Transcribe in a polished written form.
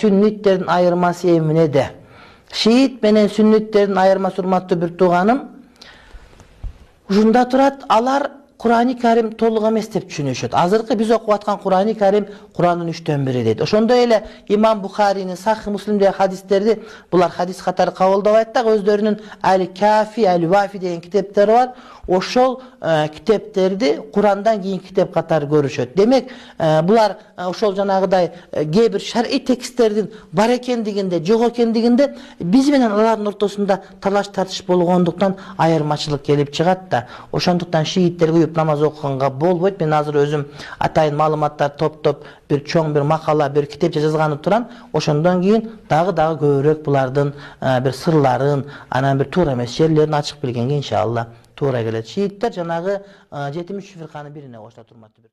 sünnitтердин айырмасы эмнеде? Шиит менен сүнниттердин айырмасы, урматтуу бир тууганым, ушунда турат, алар Kur'an-ı Kerim толук эмес деп түшүнүшөт. Азыркы биз окуп аткан Kur'an-ı Kerim Куранын 3/1 дейт. Ошондой эле Имам Бухаринин Сахih Муслимдеги хадистерди булар хадис катары кабылдабайт да, өздөрүнүн Аль-Кафи, Аль-Вафи деген китептери бар. Ошол китептерди Курандан кийинки китеп катары көрүшөт. Демек, булар ошол жанагыдай кээ бир шар'ий тексттердин бар экендигинде, жок экендигинде биз менен алардын ортосунда талаш тартыш болгондуктан айырмачылык келип чыгат да. Ошондуктан шииттер уюп намаз окуганга болбойт. Мен азыр өзүм атайын маалыматтар топтоп бир чоң бир макала, бир китепче жазганып турам. Ошондон кийин дагы көбүрөөк булардын бир сырларын, анан бир туура эмес жерлерин ачык билгенге иншалла туура келет. Шииттер жанагы 70 фирканын бирине коштот, урматтуу.